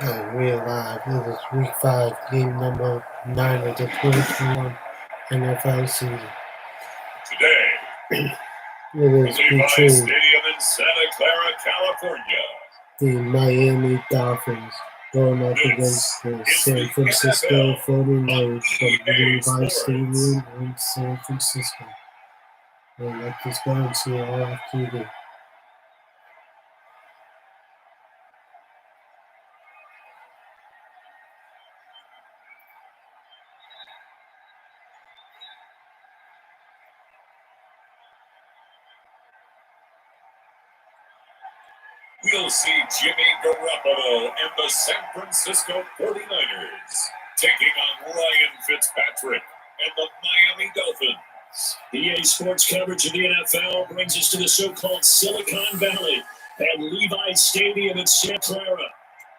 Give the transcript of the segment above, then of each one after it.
We're live. It is week 5, game number 9 of the 2021 NFL season. Today, it is Levi between Stadium in Santa Clara, California, the Miami Dolphins going up against the San Francisco 49ers from Levi Stadium in San Francisco. And let this go into our TV. we'll see Jimmy Garoppolo and the San Francisco 49ers taking on Ryan Fitzpatrick and the Miami Dolphins. EA Sports coverage of the NFL brings us to the so-called Silicon Valley at Levi Stadium in Santa Clara.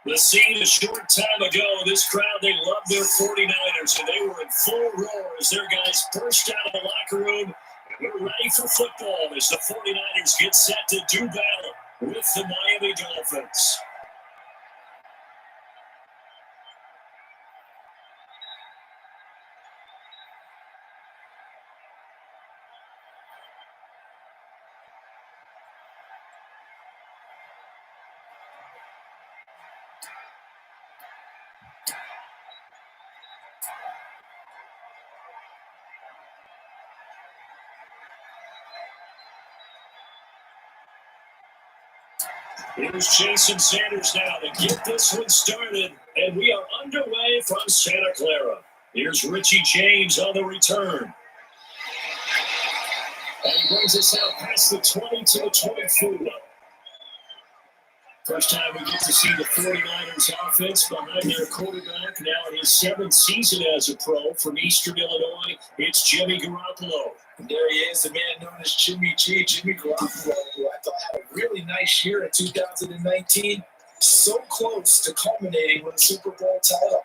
The scene a short time ago, this crowd, they loved their 49ers, and they were in full roar as their guys burst out of the locker room. We're ready for football as the 49ers get set to do battle with the Miami Dolphins. Here's Jason Sanders now to get this one started, and we are underway from Santa Clara. Here's Richie James on the return. And he brings us out past the 20 to the 24. First time we get to see the 49ers offense behind their quarterback now in his 7th season as a pro from Eastern Illinois. It's Jimmy Garoppolo. And there he is, the man known as Jimmy G, Jimmy Garoppolo, who I thought had a really nice year in 2019. So close to culminating with a Super Bowl title.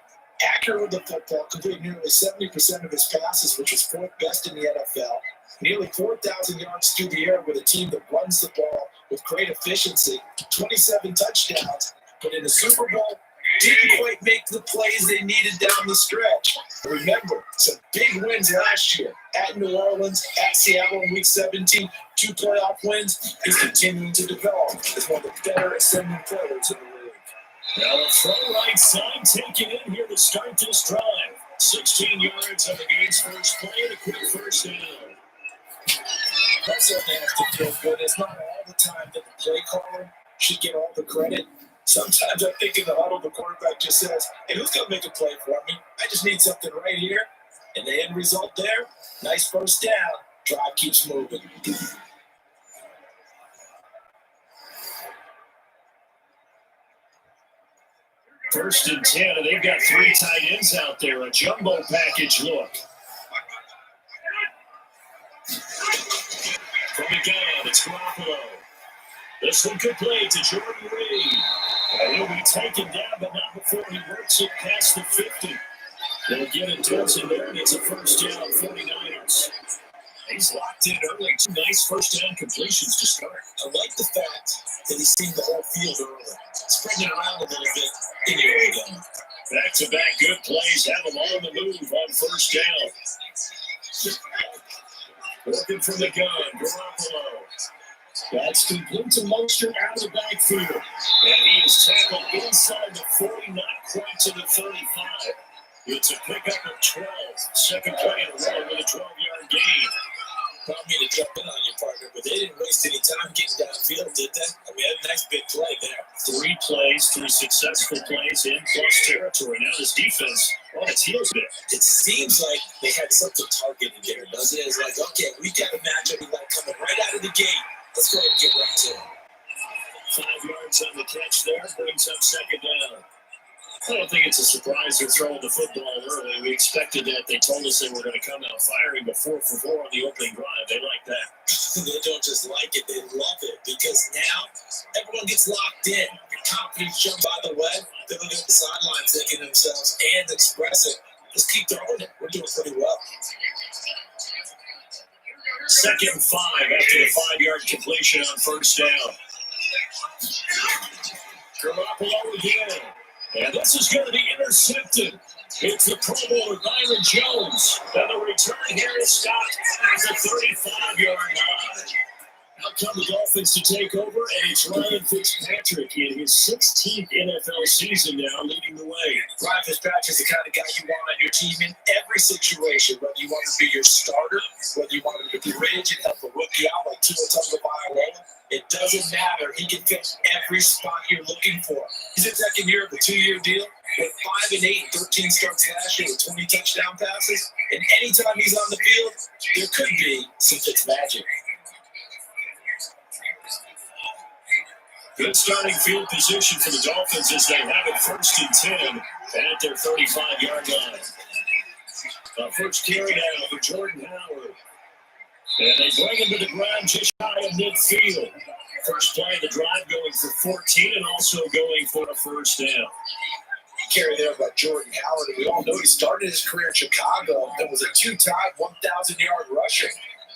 Accurate with the football, completing nearly 70% of his passes, which was 4th best in the NFL. Nearly 4,000 yards through the air with a team that runs the ball with great efficiency. 27 touchdowns, but in the Super Bowl, didn't quite make the plays they needed down the stretch. Remember, some big wins last year at New Orleans, at Seattle in Week 17, 2 playoff wins. He's continuing to develop as one of the better ascending players in the league. Now the front right side taken in here to start this drive. 16 yards on the game's first play and a quick first down. That certainly has to feel good. It's not all the time that the play caller should get all the credit. Sometimes I think in the huddle, the quarterback just says, hey, who's going to make a play for me? I just need something right here. And the end result there, nice first down. Drive keeps moving. First and 10, and they've got 3 tight ends out there. A jumbo package look. From the gun, it's Garoppolo. This one could play to Jordan Reed. And he'll be taken down, but not before he works it past the 50. They'll get it towards him there, and it's a first down, 49ers. He's locked in early. 2 nice first down completions to start. I like the fact that he's seen the whole field early. Spreading it around a little bit in the early game. Back-to-back good plays have him on the move on first down. Working from the gun, Garoppolo. That's complete to Mostert out of the backfield. And he is tackled inside the 40, not quite to the 35. It's a pickup of 12. Second play in a row with a 12-yard gain. Probably me to jump in on your partner, but they didn't waste any time getting downfield, did they? I mean, a nice big play there. 3 plays, 3 successful plays in plus territory. Now this defense, it's heels bit. It seems like they had something targeted there, doesn't it? It's like, okay, we got a matchup. We got coming right out of the gate. Let's go ahead and get right to it. 5 yards on the catch there, brings up second down. I don't think it's a surprise they're throwing the football early. We expected that. They told us they were going to come out firing before 4 for 4 on the opening drive. They like that. They don't just like it, they love it. Because now everyone gets locked in. Your confidence jump by the way. They're looking at the sidelines thinking to themselves and expressing, let's keep throwing it. We're doing pretty well. Second and 5 after the 5-yard completion on first down. Garoppolo again. And this is going to be intercepted. It's the Pro Bowler Byron Jones. And the return here is stopped at the 35-yard line. Out come the Dolphins to take over, and it's Ryan Fitzpatrick in his 16th NFL season now, leading the way. Ryan Fitzpatrick's the kind of guy you want on your team in every situation, whether you want him to be your starter, whether you want him to bridge and help a rookie out like Tua Tagovailoa. It doesn't matter. He can fit every spot you're looking for. He's in second year of a 2-year deal with 5 and 8 and 13 starts last year with 20 touchdown passes. And anytime he's on the field, there could be some Fitzmagic. Good starting field position for the Dolphins as they have it 1st and 10 at their 35-yard line. First carry now for Jordan Howard. And they bring him to the ground just shy of midfield. First play of the drive going for 14 and also going for a first down. Carry there by Jordan Howard. And we all know he started his career in Chicago and was a 2-time 1,000-yard rusher.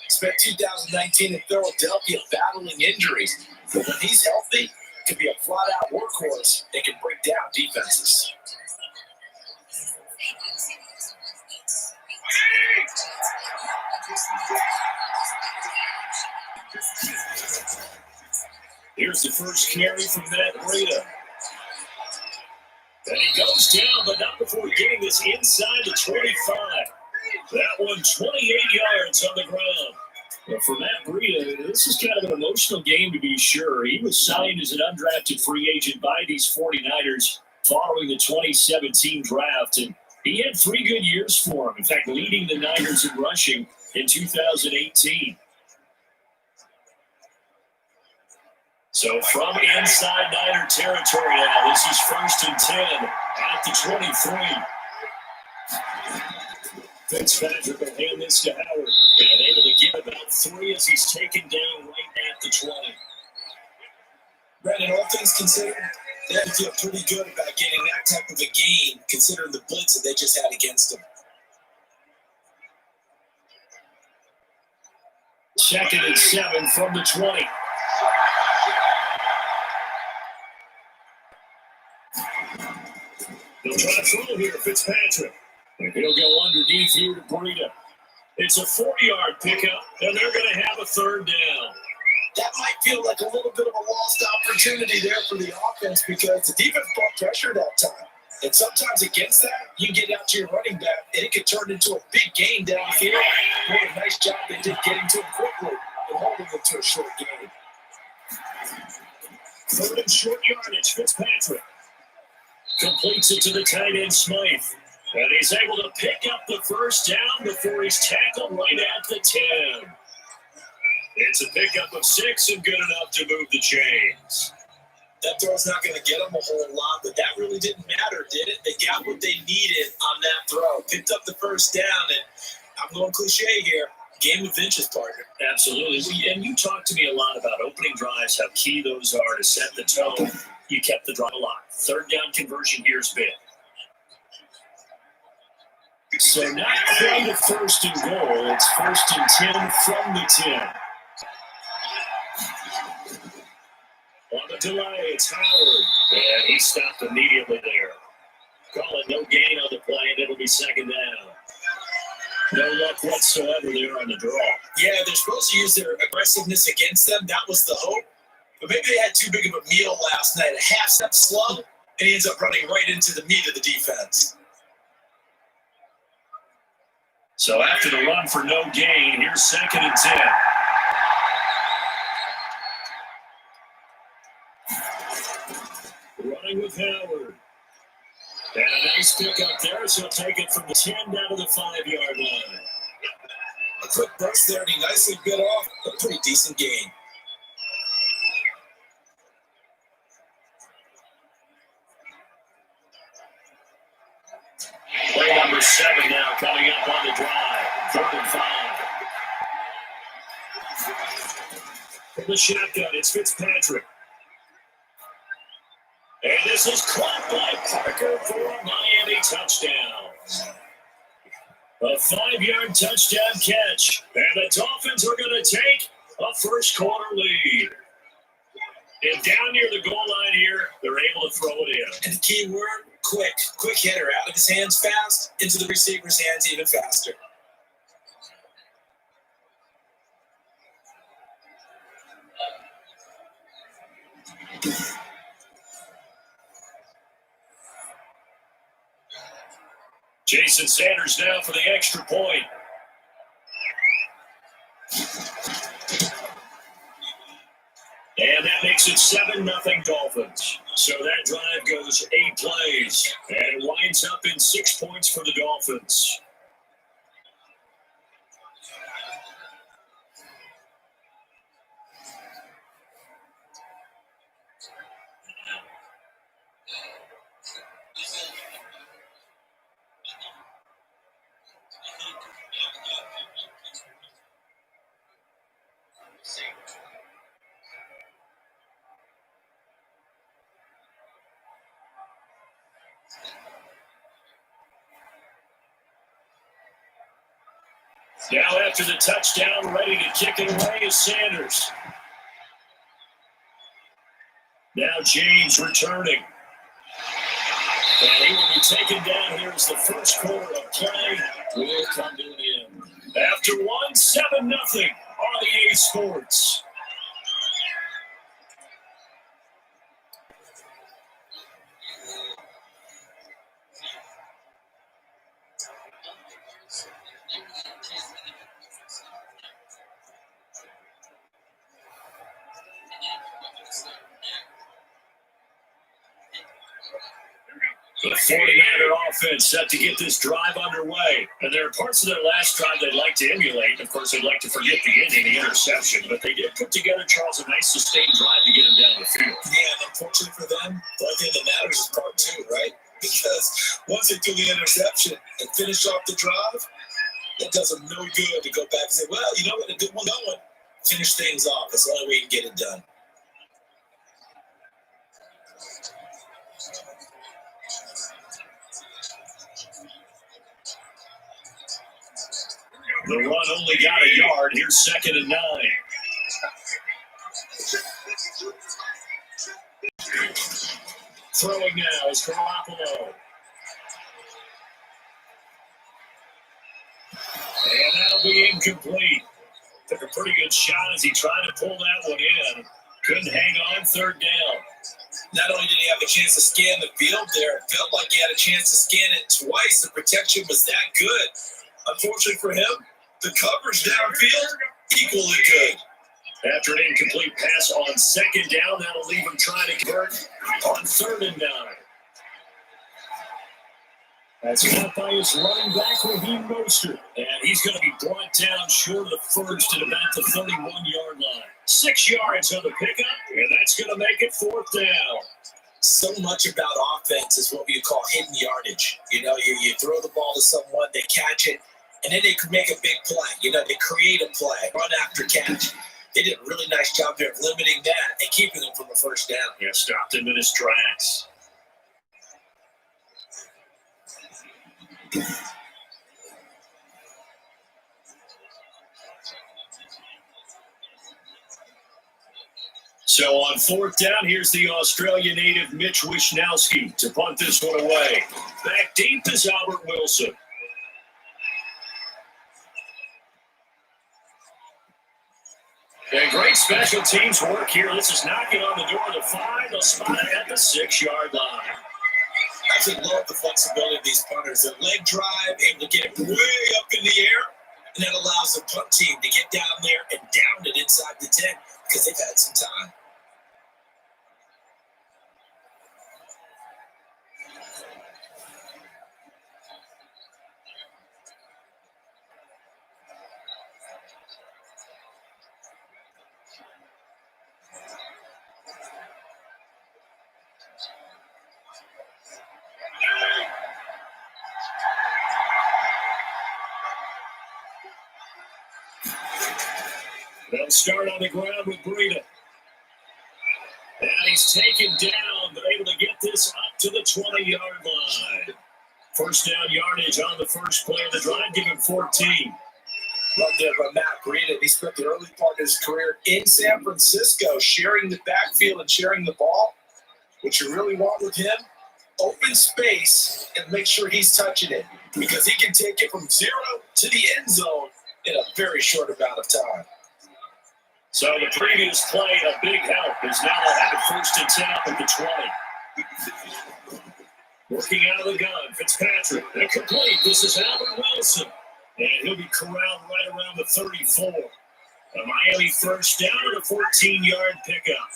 Spent 2019 in Philadelphia battling injuries. But when he's healthy, can be a flat-out workhorse that can break down defenses. Here's the first carry from Matt Breida. And he goes down, but not before getting this inside the 25. That one 28 yards on the ground. But for Matt Breida, this is kind of an emotional game to be sure. He was signed as an undrafted free agent by these 49ers following the 2017 draft, and he had 3 good years for him. In fact, leading the Niners in rushing in 2018. So from inside Niner territory now, this is 1st and 10 at the 23. Fitzpatrick will hand this to Howard. And able to get about 3 as he's taken down right at the 20. Brandon, all things considered, they had to feel pretty good about getting that type of a game, considering the blitz that they just had against them. 2nd and 7 from the 20. They'll try to throw here, Fitzpatrick. And he'll go underneath here to Breida. It's a 40-yard pickup, and they're going to have a 3rd down. That might feel like a little bit of a lost opportunity there for the offense because the defense brought pressure that time. And sometimes against that, you can get out to your running back, and it could turn into a big game downfield. What a nice job they did getting to him quickly and holding him to a short game. 3rd and short yardage, Fitzpatrick. Completes it to the tight end, Smythe. And he's able to pick up the first down before he's tackled right at the 10. It's a pickup of 6 and good enough to move the chains. That throw's not going to get them a whole lot, but that really didn't matter, did it? They got what they needed on that throw. Picked up the first down, and I'm going cliche here. Game of inches, partner. Absolutely. And you talked to me a lot about opening drives, how key those are to set the tone. You kept the drive alive. 3rd down conversion here's big. So not quite a 1st and goal. It's 1st and 10 from the 10. On the delay, it's Howard. And he stopped immediately there. Call it no gain on the play, and it'll be 2nd down. No luck whatsoever there on the draw. Yeah, they're supposed to use their aggressiveness against them. That was the hope. But maybe they had too big of a meal last night. A half-step slow, and he ends up running right into the meat of the defense. So after the run for no gain, here's 2nd and 10. Running with Howard. And a nice pickup there, so he'll take it from the 10 down to the 5-yard line. A quick burst there, and he nicely bit off a pretty decent gain. Play number 7 now coming up on the drive. 3rd and 5. From the shotgun, it's Fitzpatrick. And this is caught by Parker for a Miami touchdown. A 5-yard touchdown catch. And the Dolphins are going to take a first-quarter lead. And down near the goal line here, they're able to throw it in. And the key word, Quick hitter, out of his hands fast, into the receiver's hands even faster. Jason Sanders now for the extra point. And that makes it 7-0 Dolphins. So that drive goes 8 plays, and it winds up in 6 points for the Dolphins. Now after the touchdown, ready to kick it away is Sanders. Now James returning. And he will be taken down here as the first quarter of play will come to an end. After 1, 7-0 on the A Sports. The 49er offense set to get this drive underway. And there are parts of their last drive they'd like to emulate. Of course, they'd like to forget the ending, the interception. But they did put together, Charles, a nice sustained drive to get him down the field. Yeah, and unfortunately for them, the only thing that matters is part 2, right? Because once they do the interception and finish off the drive, it does them no good to go back and say, well, you know what, a good one going. Finish things off. That's the only way you can get it done. The run only got a yard. Here's 2nd and 9. Throwing now is Garoppolo. And that'll be incomplete. Took a pretty good shot as he tried to pull that one in. Couldn't hang on 3rd down. Not only did he have a chance to scan the field there, it felt like he had a chance to scan it twice. The protection was that good. Unfortunately for him, the coverage downfield, equally good. After an incomplete pass on 2nd down, that'll leave him trying to convert on 3rd and 9. That's caught by his running back, Raheem Mostert. And he's going to be brought down short of the first at about the 31-yard line. 6 yards on the pickup, and that's going to make it 4th down. So much about offense is what we call hidden yardage. You know, you throw the ball to someone, they catch it, and then they could make a big play. You know, they create a play, run after catch. They did a really nice job there of limiting that and keeping them from the first down. Yeah, stopped him in his tracks. So on 4th down, here's the Australia native Mitch Wishnowski to punt this one away. Back deep is Albert Wilson. And great special teams work here. This is knocking on the door of the 5. They'll spot it at the 6-yard line. I just love the flexibility of these punters. Their leg drive, able to get it way up in the air, and that allows the punt team to get down there and down it inside the 10 because they've had some time. They'll start on the ground with Breida. And he's taken down, but able to get this up to the 20-yard line. First down yardage on the first play of the drive, give him 14. Love that by Matt Breida. He spent the early part of his career in San Francisco, sharing the backfield and sharing the ball. What you really want with him, open space and make sure he's touching it, because he can take it from 0 to the end zone in a very short amount of time. So the previous play, a big help, is now they have it 1st and 10 up at the 20. Working out of the gun, Fitzpatrick, incomplete. This is Albert Wilson, and he'll be corralled right around the 34. A Miami first down and a 14-yard pickup.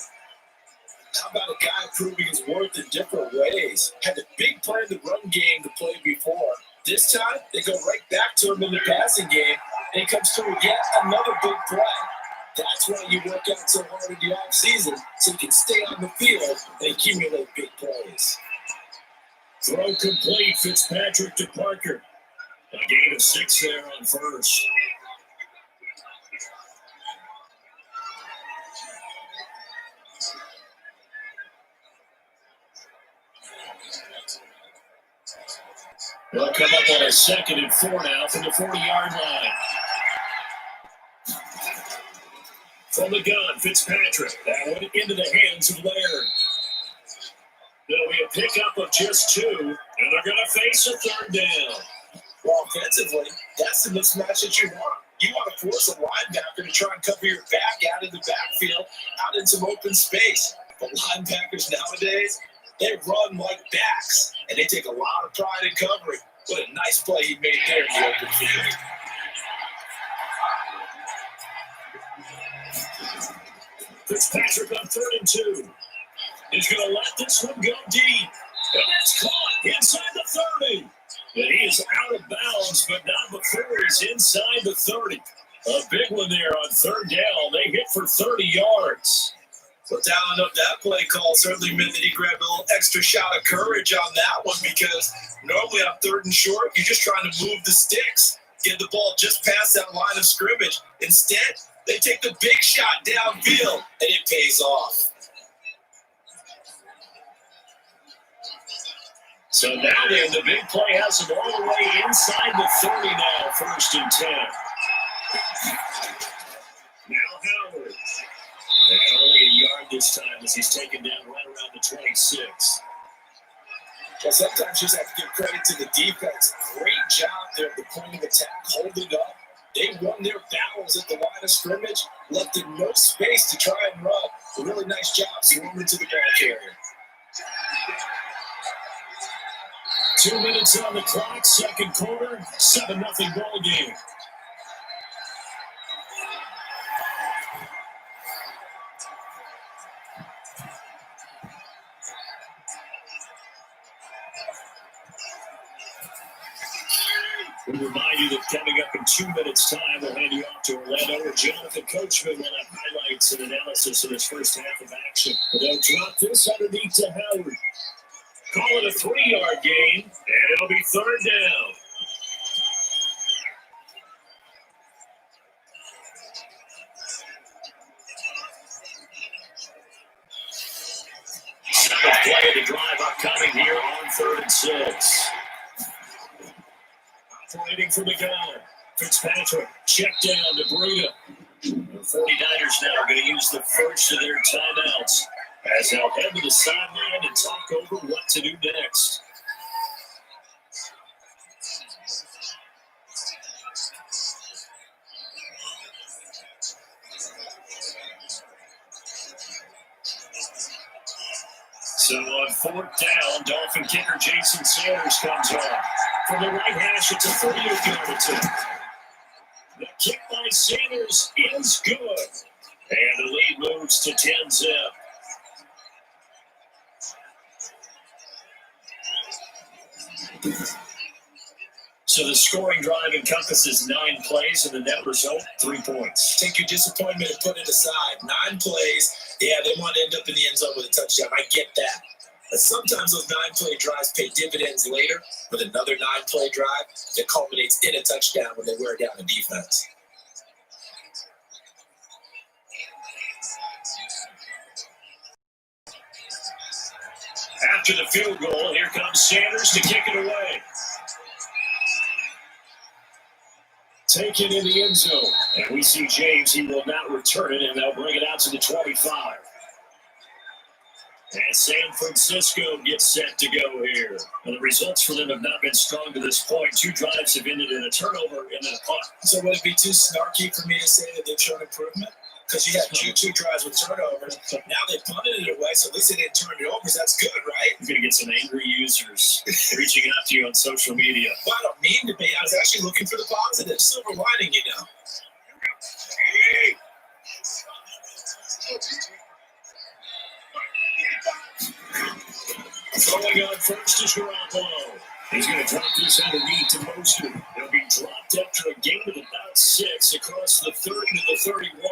How about a guy proving his worth in different ways? Had a big play in the run game to play before. This time, they go right back to him in the passing game, and he comes through yet another big play. That's why you work out so hard in the offseason, so you can stay on the field and accumulate big plays. Throw complete, Fitzpatrick to Parker. A gain of 6 there on first. They'll come up on a 2nd and 4 now from the 40-yard line. From the gun, Fitzpatrick. That went into the hands of Laird. There'll be a pickup of just 2, and they're going to face a 3rd down. Well, offensively, that's the mismatch that you want. You want to force a linebacker to try and cover your back out of the backfield, out in some open space. But linebackers nowadays, they run like backs, and they take a lot of pride in covering. What a nice play he made there in the open field. Fitzpatrick on 3rd and 2. He's going to let this one go deep. And it's caught inside the 30. And he is out of bounds, but not before he's inside the 30. A big one there on 3rd down. They hit for 30 yards. So dialing up that play call certainly meant that he grabbed a little extra shot of courage on that one, because normally on 3rd and short, you're just trying to move the sticks, get the ball just past that line of scrimmage. Instead, they take the big shot downfield, and it pays off. So now the big play has him all the way inside the 30 now, 1st and 10. Now Howard. And only a yard this time as he's taken down right around the 26. Well, sometimes you just have to give credit to the defense. Great job there at the point of attack, holding up. They won their battles at the line of scrimmage, left in no space to try and run. A really nice job swarming to the ball carrier. 2 minutes on the clock, 2nd quarter, 7-0 ball game. We remind you that coming up in 2 minutes' time, we'll hand you off to Orlando, where Jonathan Coachman will have highlights and analysis of his first half of action. But they'll drop this underneath to Howard. Call it a 3-yard gain, and it'll be 3rd down. Second play of the drive upcoming here on 3rd and 6. Operating from the gun. Fitzpatrick, check down to Bruda. The 49ers now are going to use the first of their timeouts as they'll head to the sideline and talk over what to do next. So on 4th down, Dolphin kicker Jason Sanders comes on. From the right hash, it's a 38-yard attempt. The kick by Sanders is good. And the lead moves to 10-zip. So the scoring drive encompasses 9 plays, and the net result, 3 points. Take your disappointment and put it aside. 9 plays. Yeah, they want to end up in the end zone with a touchdown. I get that. But sometimes those 9-play drives pay dividends later with another 9-play drive that culminates in a touchdown when they wear down the defense. After the field goal, here comes Sanders to kick it away. Taken in the end zone. And we see James, he will not return it, and they'll bring it out to the 25. And San Francisco gets set to go here. Well, the results for them have not been strong to this point. 2 drives have ended in a turnover and then a punt. So would it be too snarky for me to say that they've shown improvement? Because you had two drives with turnovers. Now they punted it away, so at least they didn't turn it over. So that's good, right? You're going to get some angry users reaching out to you on social media. Well, I don't mean to be. I was actually looking for the positive. Silver lining, you know. Throwing on first is Garoppolo. He's going to drop this underneath to Mostert. He'll be dropped after a gain of about 6 across the 30 to the 31.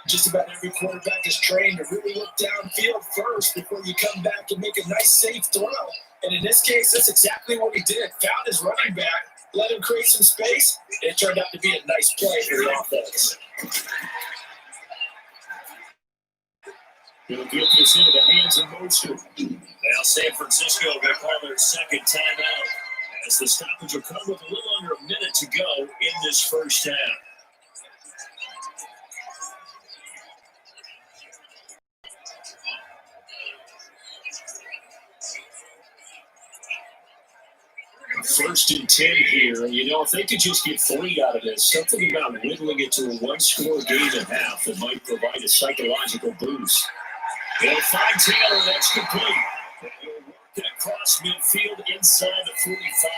Just about every quarterback is trained to really look downfield first before you come back and make a nice, safe throw. And in this case, that's exactly what he did. Found his running back, let him create some space, and it turned out to be a nice play for the offense. He'll get this into the hands of Mostert. Now San Francisco going to call their second timeout as the stoppage will come with a little under a minute to go in this first half. First and 10 here, and if they could just get 3 out of this, something about whittling it to a 1-score game and a half that might provide a psychological boost. They'll find Taylor, that's complete. And he'll work it across midfield inside the 45.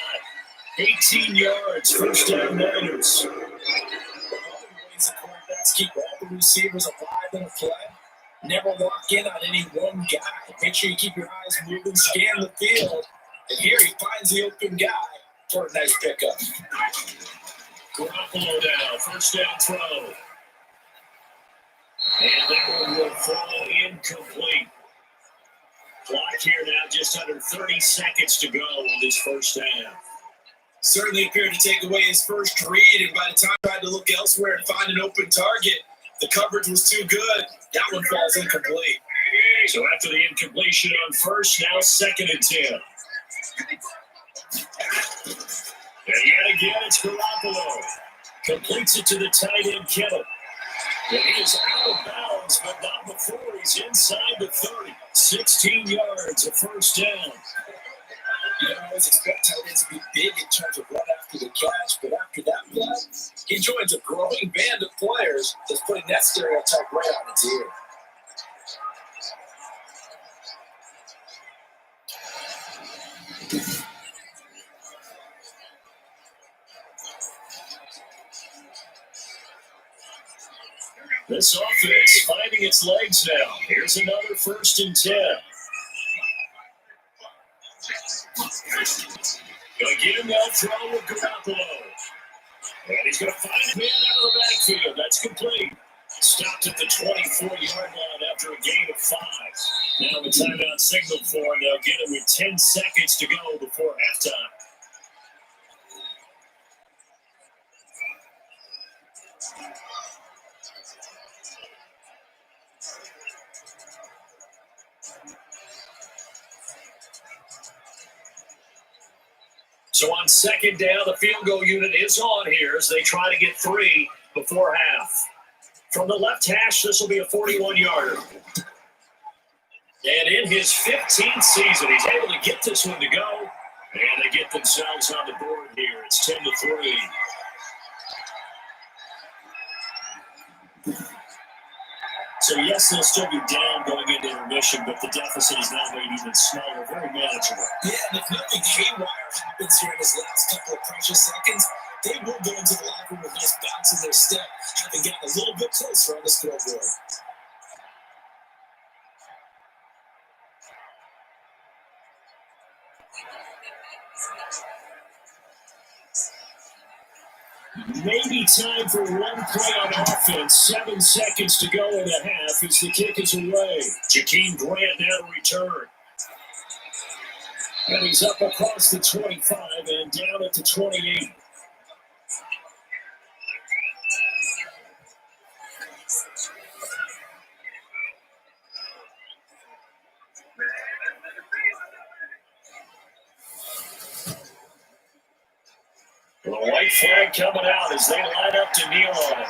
18 yards, first down Niners. One of the ways the quarterbacks keep all the receivers alive in a play. Never lock in on any one guy. Make sure you keep your eyes moving, scan the field. And here he finds the open guy for a nice pickup. Garoppolo now, first down throw. And that one will fall incomplete. Clock here now, just under 30 seconds to go in this first half. Certainly appeared to take away his first read, and by the time he tried to look elsewhere and find an open target, the coverage was too good. That one falls incomplete. So after the incompletion on first, now second and 10. And yet again, it's Garoppolo. Completes it to the tight end, Kittle. And he is out of bounds, but not before he's inside the 30. 16 yards, a first down. You don't always expect tight ends to be big in terms of run after the catch, but after that play, he joins a growing band of players that's putting that stereotype right on its ear. This offense finding its legs now. Here's another first and 10. Again, they'll throw with Garoppolo. And he's going to find a man out of the backfield. That's complete. Stopped at the 24-yard line after a gain of 5. Now the timeout signal for him. They'll get him with 10 seconds to go before halftime. So on second down, the field goal unit is on here as they try to get 3 before half. From the left hash, this will be a 41-yarder. And in his 15th season, he's able to get this one to go. And they get themselves on the board here. It's 10-3. So, yes, they'll still be down going into intermission, but the deficit is now made even smaller, very manageable. Yeah, and if nothing haywire happens here in this last couple of precious seconds, they will go into the locker room with nice bounce in their step, having gotten a little bit closer on the scoreboard. Maybe time for one play on offense. 7 seconds to go in the half as the kick is away. Jakeem Grant now to return. And he's up across the 25 and down at the 28. The white flag coming out as they line up to kneel on it.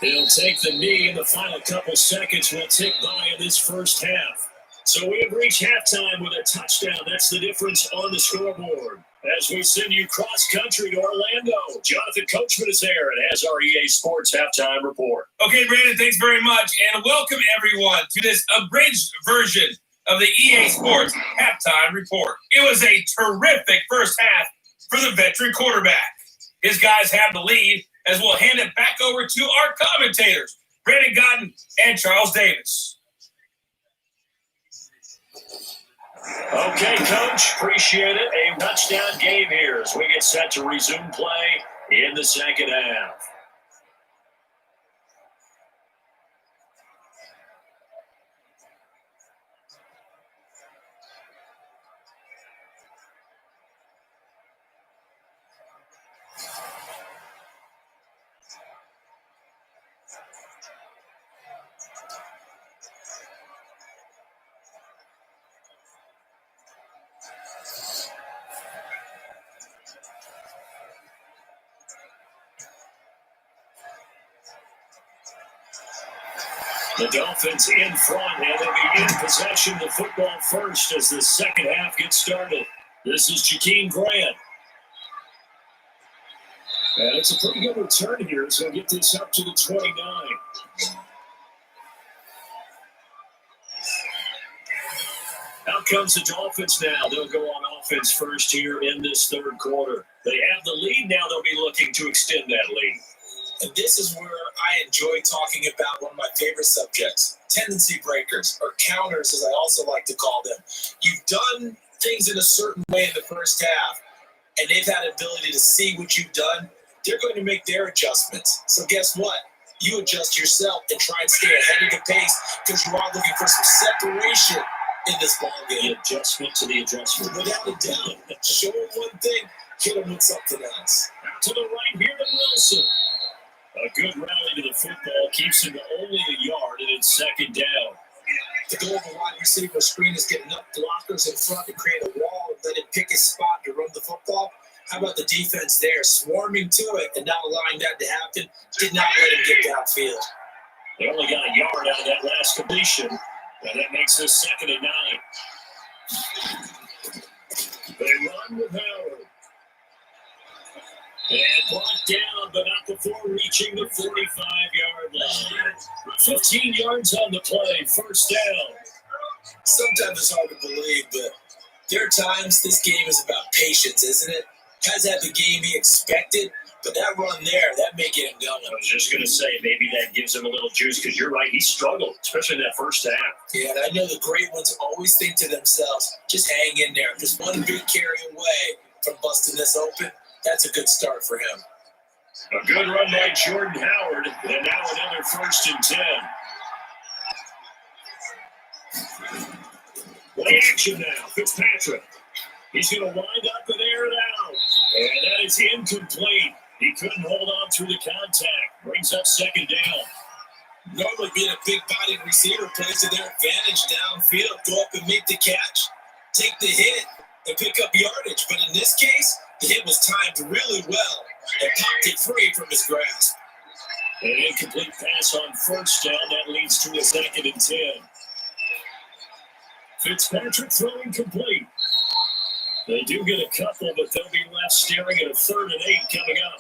He'll take the knee in the final couple seconds. Will tick by in this first half. So we have reached halftime with a touchdown. That's the difference on the scoreboard. As we send you cross-country to Orlando, Jonathan Coachman is there and has our EA Sports Halftime Report. Okay, Brandon, thanks very much. And welcome, everyone, to this abridged version of the EA Sports Halftime Report. It was a terrific first half for the veteran quarterback. His guys have the lead, as we'll hand it back over to our commentators, Brandon Godden and Charles Davis. Okay, Coach, appreciate it. A touchdown game here as we get set to resume play in the second half. The Dolphins in front, and they'll be in possession of the football first as the second half gets started. This is Jakeem Grant. And it's a pretty good return here, so we'll get this up to the 29. Out comes the Dolphins now. They'll go on offense first here in this third quarter. They have the lead now. They'll be looking to extend that lead. And this is where I enjoy talking about one of my favorite subjects, tendency breakers, or counters, as I also like to call them. You've done things in a certain way in the first half, and they've had an ability to see what you've done. They're going to make their adjustments. So guess what? You adjust yourself and try and stay ahead of the pace because you are looking for some separation in this ballgame. The adjustment to the adjustment. Without a doubt. Show them one thing, hit them with something else. Out to the right here to Wilson. A good rally to the football keeps him to only a yard, and it's second down. The goal of a wide receiver screen is get enough blockers in front to create a wall and let it pick his spot to run the football. How about the defense there, swarming to it and not allowing that to happen? Did not let him get downfield. They only got a yard out of that last completion, and that makes this second and 9. They run with Howard. And brought down, but not before reaching the 45-yard line. 15 yards on the play, first down. Sometimes it's hard to believe, but there are times this game is about patience, isn't it? Has had the game he expected, but that run there, that may get him going. I was just going to say, maybe that gives him a little juice, because you're right, he struggled, especially in that first half. Yeah, and I know the great ones always think to themselves, just hang in there. Just one big carry away from busting this open. That's a good start for him. A good run by Jordan Howard, and now another first and 10. Play action now, Fitzpatrick. He's going to wind up and air it out, and that is incomplete. He couldn't hold on through the contact. Brings up second down. Normally being a big-bodied receiver plays to their advantage downfield. Go up and make the catch, take the hit, and pick up yardage. But in this case, the hit was timed really well and popped it free from his grasp. An incomplete pass on first down. That leads to a second and 10. Fitzpatrick throwing complete. They do get a couple, but they'll be left staring at a 3rd and 8 coming up.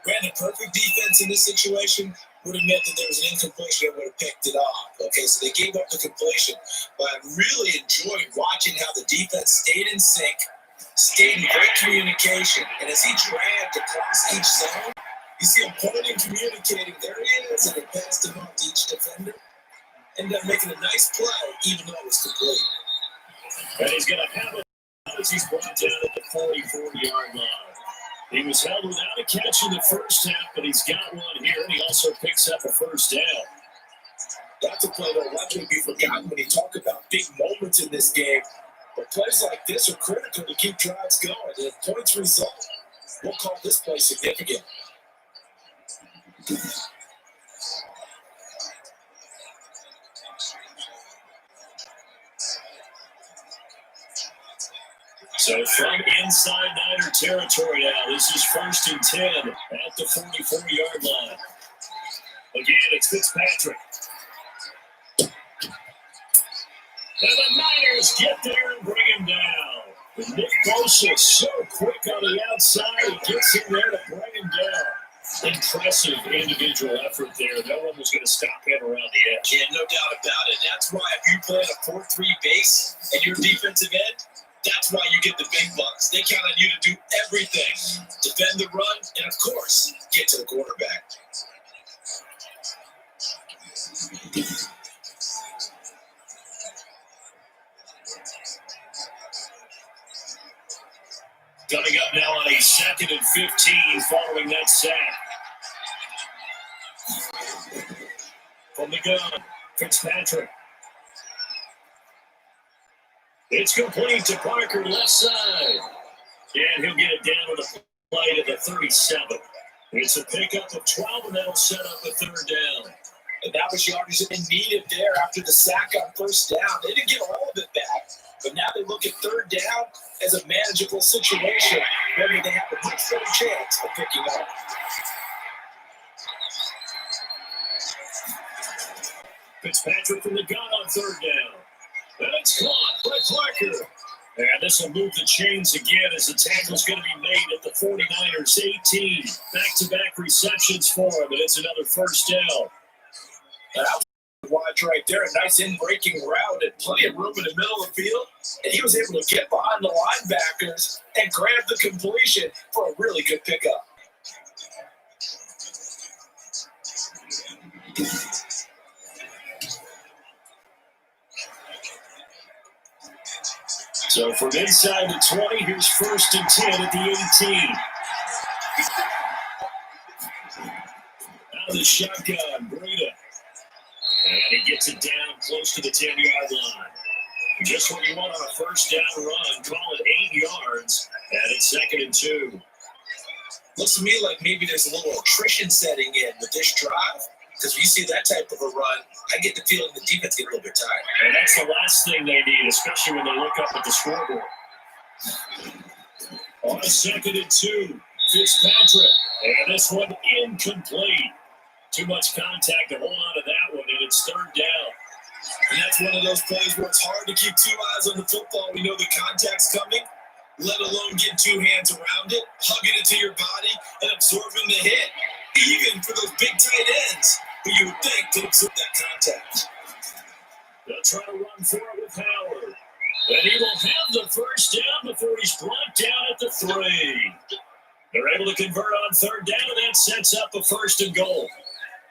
Brandon, perfect defense in this situation would have meant that there was an incompletion that would have picked it off. Okay, so they gave up the completion. But I really enjoyed watching how the defense stayed in sync, stayed in great communication. And as he dragged across each zone, you see him pointing, communicating, there he is, and he passed him off to each defender. Ended up making a nice play, even though it was complete. And he's going to have it as he's brought down at the 44-yard line. He was held without a catch in the first half, but he's got one here, and he also picks up a first down. That's a play that will likely be forgotten when you talk about big moments in this game. But plays like this are critical to keep drives going. And if points result, we'll call this play significant. So from inside Niner territory now, this is 1st and 10 at the 44-yard line. Again, it's Fitzpatrick. And the Niners get there and bring him down. But Nick Bosa is so quick on the outside, he gets in there to bring him down. Impressive individual effort there. No one was going to stop him around the edge. Yeah, no doubt about it. That's why if you play a 4-3 base and you're defensive end, that's why you get the big bucks. They count on you to do everything. Defend the run, and of course, get to the quarterback. Coming up now on a 2nd and 15 following that sack. From the gun, Fitzpatrick. It's complete to Parker, left side. And he'll get it down on the play to the 37. It's a pickup of 12, and that'll set up a 3rd down. And that was yardage they needed there after the sack on 1st down. They didn't get all of it back, but now they look at 3rd down as a manageable situation where they have a much better chance of picking up. Fitzpatrick from the gun on 3rd down. And it's caught by Parker. And this will move the chains again as the tackle's going to be made at the 49ers 18. Back-to-back receptions for him, and it's another 1st down. That was watch right there. A nice in-breaking route and plenty of room in the middle of the field. And he was able to get behind the linebackers and grab the completion for a really good pickup. So from inside the 20, here's 1st and 10 at the 18. Out of the shotgun, Breida. And he gets it down close to the 10-yard line. Just what you want on a 1st down run. Call it 8 yards. And it's 2nd and 2. Looks to me like maybe there's a little attrition setting in with this drive. Because when you see that type of a run, I get the feeling the defense get a little bit tired. And that's the last thing they need, especially when they look up at the scoreboard. On a 2nd and 2, Fitzpatrick. And this one incomplete. Too much contact to hold on to that one, and it's 3rd down. And that's one of those plays where it's hard to keep 2 eyes on the football. We know the contact's coming, let alone getting 2 hands around it, hugging it to your body, and absorbing the hit. Even for those big tight ends who you would think to absorb that contact. They'll try to run for it with Howard. And he will have the 1st down before he's brought down at the 3. They're able to convert on 3rd down, and that sets up a 1st and goal.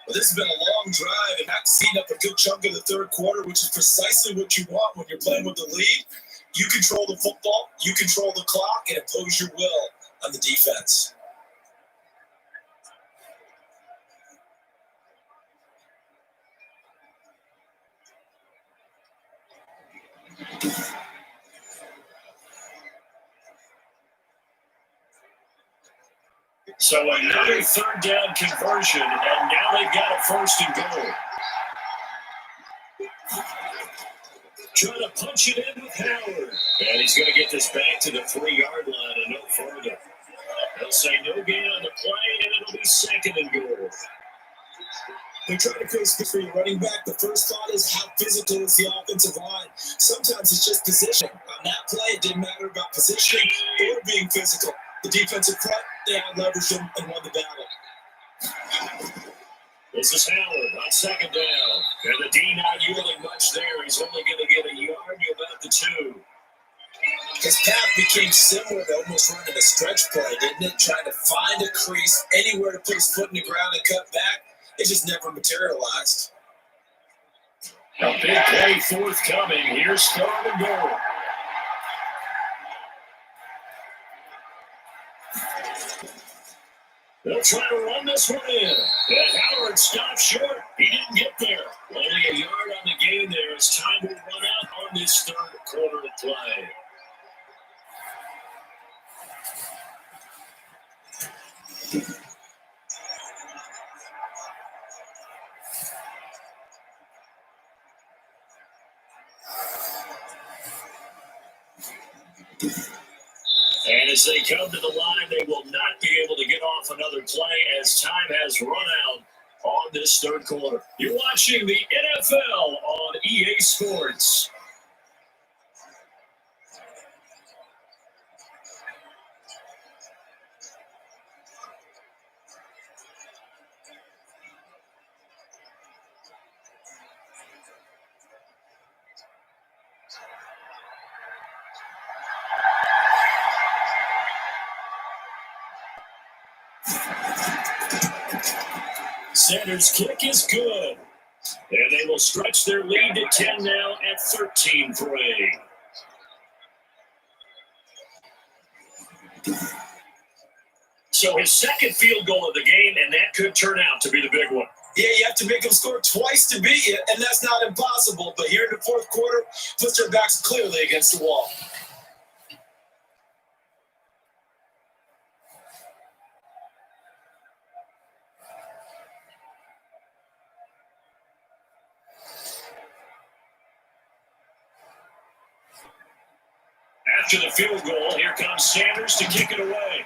Well, this has been a long drive, and after seeing up a good chunk of the 3rd quarter, which is precisely what you want when you're playing with the lead. You control the football, you control the clock, and impose your will on the defense. So another 3rd down conversion, and now they've got a 1st and goal. Trying to punch it in with Howard. And he's going to get this back to the 3-yard line and no further. They'll say no gain on the play, and it'll be 2nd and goal. They try to create space for your running back. The first thought is how physical is the offensive line. Sometimes it's just position. On that play, it didn't matter about position or being physical. The defensive front, they out-leveraged them and won the battle. This is Howard on 2nd down. And the D not yielding much there. He's only going to get a yard to about the 2. His path became similar to almost running a stretch play, didn't it? Trying to find a crease, anywhere to put his foot in the ground and cut back. It just never materialized. A big play forthcoming. Here's 3rd and goal. They'll try to run this one in. And Howard stopped short. He didn't get there. Only a yard on the gain there as time will run out on this 3rd quarter of play. And as they come to the line, they will not be able to get off another play as time has run out on this third quarter. You're watching the NFL on EA Sports. Sanders' kick is good. And they will stretch their lead to 10 now at 13-3. So his second field goal of the game, and that could turn out to be the big one. Yeah, you have to make them score twice to beat you, and that's not impossible. But here in the fourth quarter, puts their backs clearly against the wall. After the field goal, here comes Sanders to kick it away.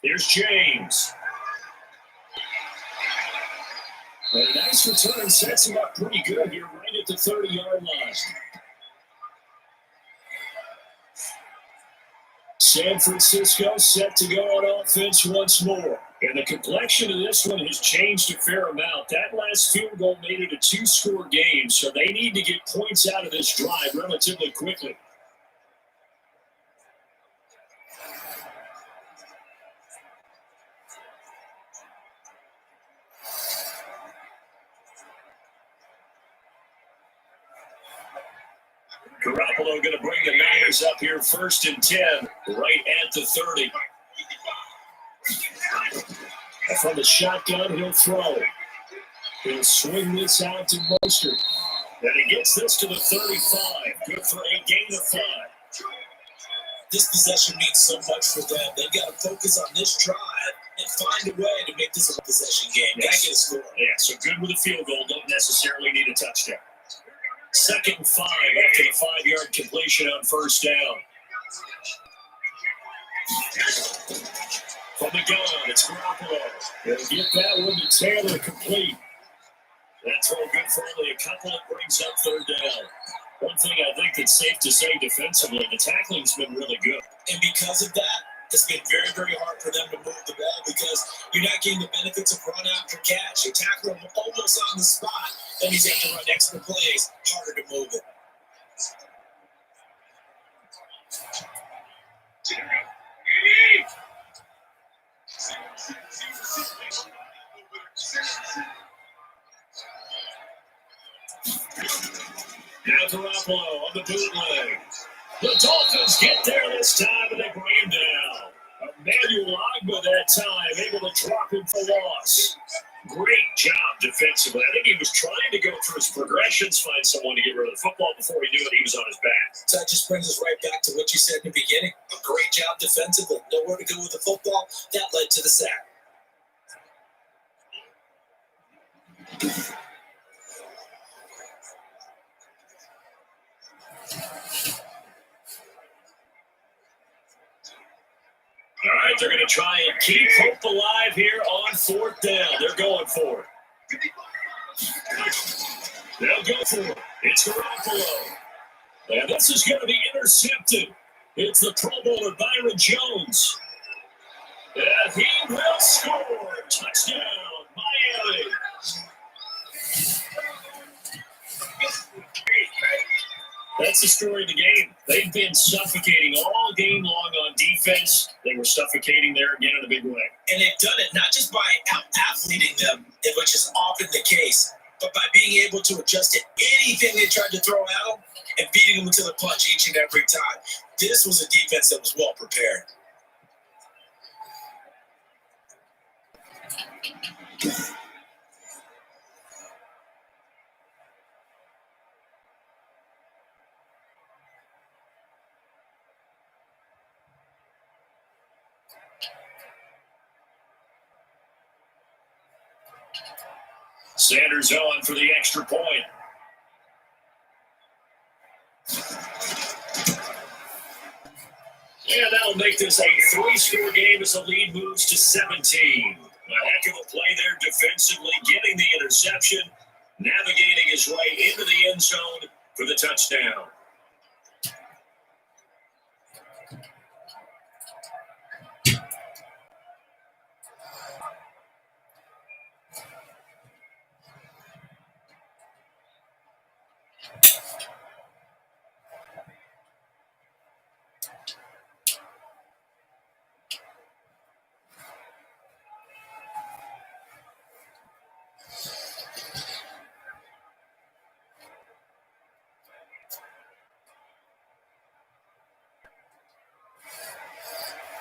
Here's James. And a nice return sets him up pretty good here, right at the 30-yard line. San Francisco set to go on offense once more. And the complexion of this one has changed a fair amount. That last field goal made it a two-score game, so they need to get points out of this drive relatively quickly. Garoppolo going to bring the Niners up here 1st and 10, right at the 30. From the shotgun, he'll throw. He'll swing this out to Mostert. And he gets this to the 35. Good for a gain of 5. This possession means so much for them. They've got to focus on this drive and find a way to make this a possession game. Yes. Gotta get a score. Yeah, so good with a field goal. Don't necessarily need a touchdown. 2nd and 5 after the 5-yard completion on 1st down. From the gun, it's Garoppolo. He'll get that one to Taylor complete. That throw good for only a couple. It brings up 3rd down. One thing I think that's safe to say defensively, the tackling's been really good. And because of that, it's been very, very hard for them to move the ball because you're not getting the benefits of run after catch. You tackle him almost on the spot, then he's able to run extra plays, harder to move it. Now Garoppolo on the bootleg. The Dolphins get there this time, and they bring him down. Emmanuel Agba that time, able to drop him for loss. Great job defensively. I think he was trying to go through his progressions, find someone to get rid of the football before he knew it. He was on his back. So that just brings us right back to what you said in the beginning. A great job defensively. Nowhere to go with the football. That led to the sack. All right, they're going to try and keep hope alive here on 4th down. They're going for it. They'll go for it. It's Garoppolo. And this is going to be intercepted. It's the Pro Bowler Byron Jones. And he will score. Touchdown, Miami. That's the story of the game. They've been suffocating all game long on defense. They were suffocating there again in a big way. And they've done it not just by out-athleting them, which is often the case, but by being able to adjust to anything they tried to throw at them and beating them until the punch each and every time. This was a defense that was well prepared. Sanders on for the extra point. And that'll make this a 3-score game as the lead moves to 17. A heck of a play there defensively, getting the interception, navigating his way into the end zone for the touchdown.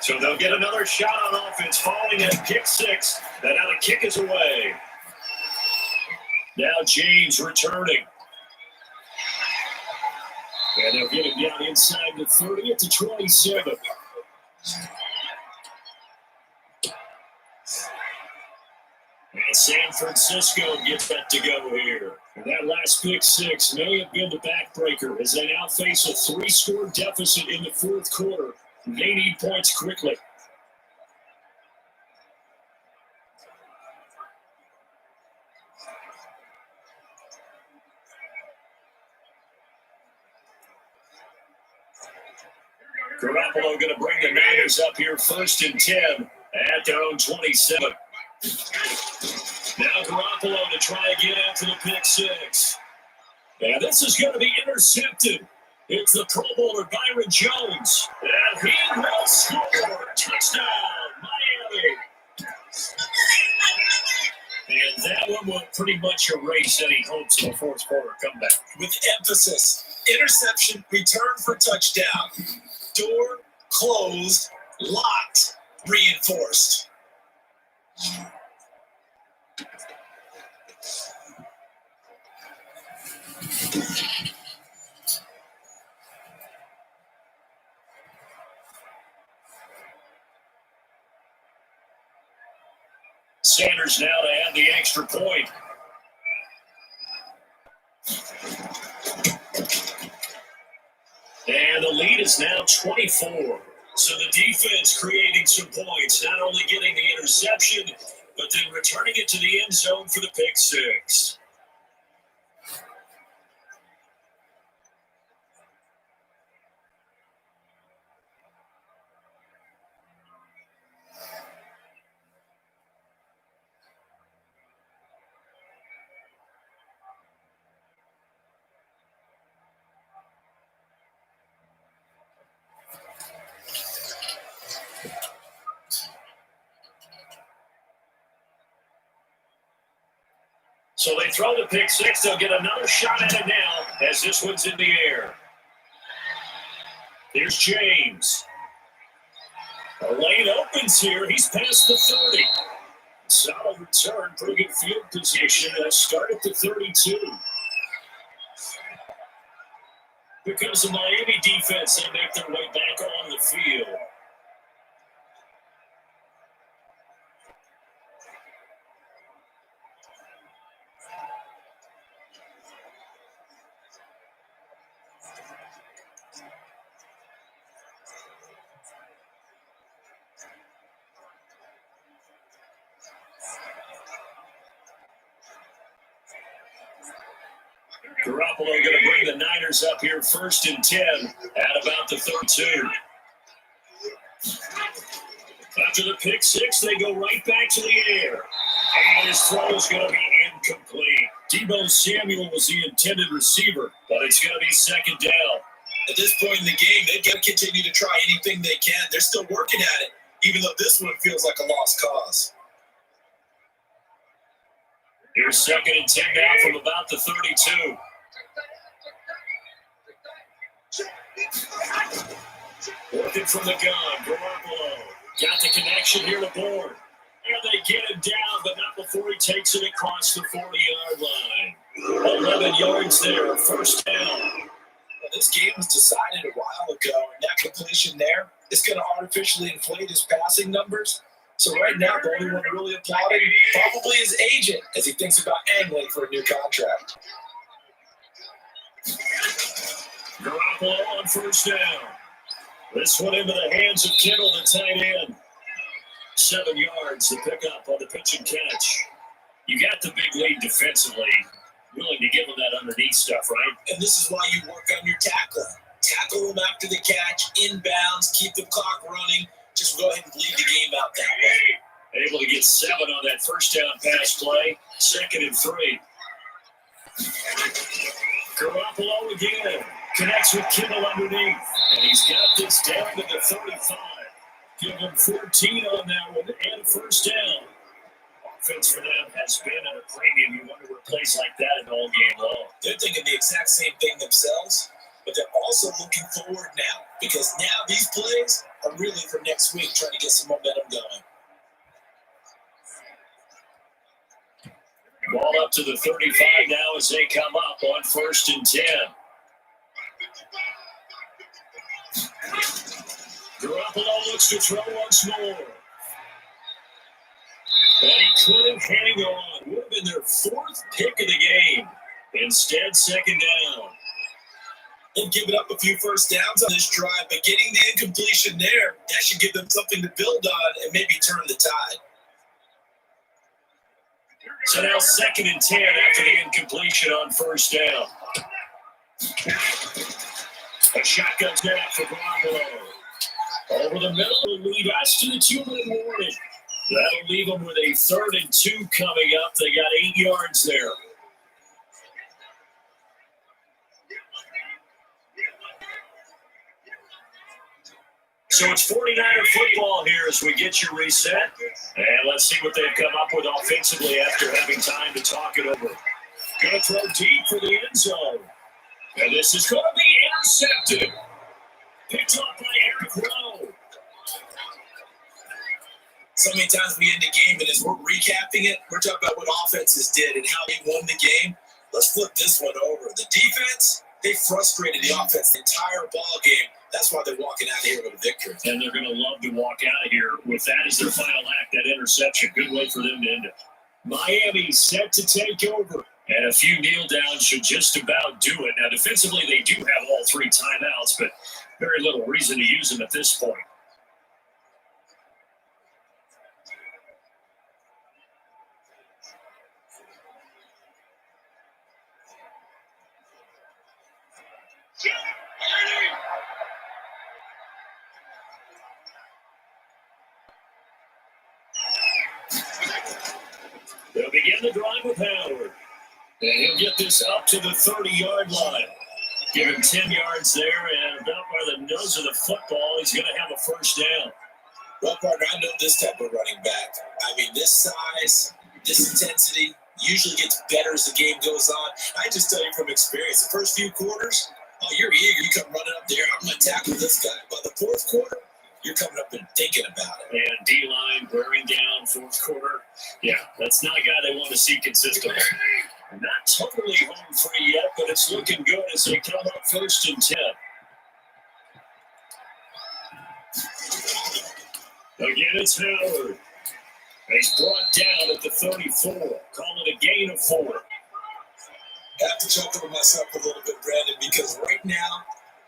So they'll get another shot on offense, falling at pick 6. Now the kick is away. Now James returning. And they'll get him down inside the 30 at the 27. And San Francisco gets that to go here. And that last pick 6 may have been the backbreaker as they now face a 3-score deficit in the fourth quarter. They need points quickly. Garoppolo going to bring the Niners up here 1st and 10 at their own 27. Now Garoppolo to try again after the pick 6. Now this is going to be intercepted. It's the Pro Bowler Byron Jones. And he will score. Touchdown, Miami. And that one will pretty much erase any hopes of a fourth quarter comeback. With emphasis, interception, return for touchdown. Door closed, locked, reinforced. Sanders now to add the extra point. And the lead is now 24. So the defense creating some points, not only getting the interception, but then returning it to the end zone for the pick 6. So they throw the pick 6. They'll get another shot at it now as this one's in the air. Here's James. The lane opens here. He's past the 30. Solid return. Pretty good field position. They'll start at the 32. Here comes the Miami defense. They make their way back on the field. Garoppolo going to bring the Niners up here 1st and 10 at about the 32. After the pick 6, they go right back to the air. And his throw is going to be incomplete. Deebo Samuel was the intended receiver, but it's going to be 2nd down. At this point in the game, they've got to continue to try anything they can. They're still working at it, even though this one feels like a lost cause. Here's 2nd and 10 now from about the 32. Working from the gun, Garoppolo got the connection here to Bourne. And they get him down, but not before he takes it across the 40-yard line. 11 yards there, 1st down. Well, this game was decided a while ago, and that completion there is going to artificially inflate his passing numbers. So right now, the only one really applauding probably his agent as he thinks about angling for a new contract. Garoppolo on 1st down. The This one into the hands of Kittle, the tight end. 7 yards to pick up on the pitch and catch. You got the big lead defensively. Willing to give them that underneath stuff, right? And this is why you work on your tackle. Tackle them after the catch, inbounds, keep the clock running. Just go ahead and lead the game out that way. Able to get 7 on that first down pass play. 2nd and 3. Garoppolo again. Connects with Kittle underneath. And he's got this down to the 35. Give him 14 on that one and first down. Offense for them has been at a premium. You wonder what plays like that in all game long. They're thinking the exact same thing themselves, but they're also looking forward now because now these plays are really for next week, trying to get some momentum going. Ball up to the 35 now as they come up on 1st and 10. Garoppolo looks to throw once more. And he couldn't hang on. Would have been their 4th pick of the game. Instead, 2nd down. They've given up a few first downs on this drive, but getting the incompletion there, that should give them something to build on and maybe turn the tide. So now 2nd and 10 after the incompletion on first down. A shotgun snap for Garoppolo. Over the middle will lead us to the 2-minute warning. That'll leave them with a 3rd and 2 coming up. They got 8 yards there. So it's 49er football here as we get your reset. And let's see what they've come up with offensively after having time to talk it over. Going to throw deep for the end zone. And this is going to be intercepted. Picked up by Eric Rowe. So many times we end the game, and as we're recapping it, we're talking about what offenses did and how they won the game. Let's flip this one over. The defense, they frustrated the offense the entire ball game. That's why they're walking out of here with a victory. And they're going to love to walk out of here with that as their final act, that interception. Good way for them to end it. Miami set to take over. And a few kneel downs should just about do it. Now, defensively, they do have all 3 timeouts, but very little reason to use them at this point. They'll begin the drive with Howard. And he'll get this up to the 30-yard line. Give him 10 yards there, and about by the nose of the football, he's going to have a first down. Well, partner, I know this type of running back. I mean, this size, this intensity usually gets better as the game goes on. I just tell you from experience, the first few quarters, oh, you're eager. You come running up there. I'm going to tackle this guy. By the 4th quarter, you're coming up and thinking about it. And D-line wearing down 4th quarter. Yeah, that's not a guy they want to see consistently. Not totally home free yet, but it's looking good as they come up 1st and 10. Again, it's Howard. He's brought down at the 34, calling a gain of 4. I have to choke over myself a little bit, Brandon, because right now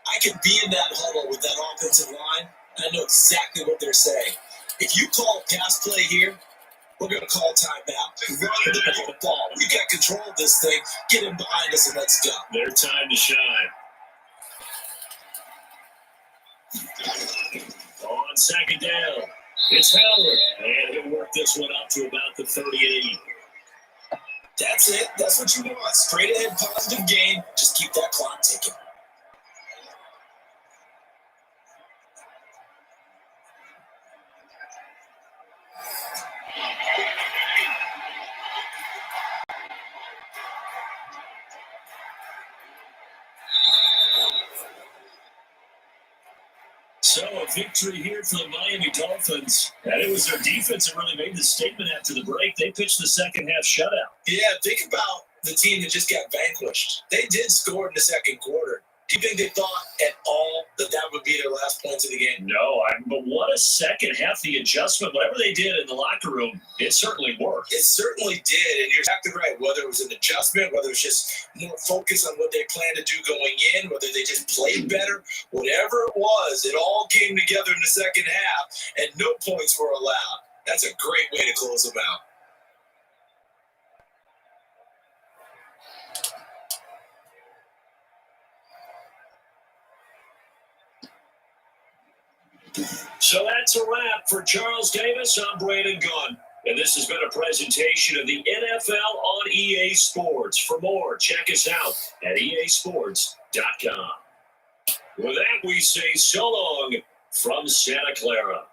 I can be in that huddle with that offensive line, and I know exactly what they're saying. If you call pass play here, we're going to call timeout. Run the ball. We got control of this thing. Get him behind us and let's go. Their time to shine. On 2nd down, it's Howard. And he'll work this one up to about the 38. That's it. That's what you want. Straight ahead, positive game. Just keep that clock ticking. So a victory here for the Miami Dolphins. And it was their defense that really made the statement after the break. They pitched the second half shutout. Yeah, think about the team that just got vanquished. They did score in the 2nd quarter. Do you think they thought at all that would be their last points of the game? No, but what a second half. The adjustment, whatever they did in the locker room, it certainly worked. It certainly did, and you're exactly right. Whether it was an adjustment, whether it was just more focus on what they planned to do going in, whether they just played better, whatever it was, it all came together in the second half, and no points were allowed. That's a great way to close them out. So that's a wrap for Charles Davis. I'm Brandon Gunn. And this has been a presentation of the NFL on EA Sports. For more, check us out at easports.com. With that, we say so long from Santa Clara.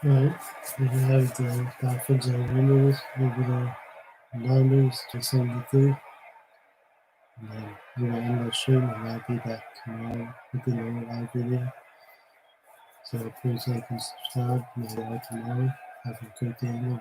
Alright, we have the Dolphins and winners over the Niners to 73. And then we're going to end the stream and I'll be back tomorrow with another live video. So please like and subscribe. And I'll see you tomorrow. Have a good day.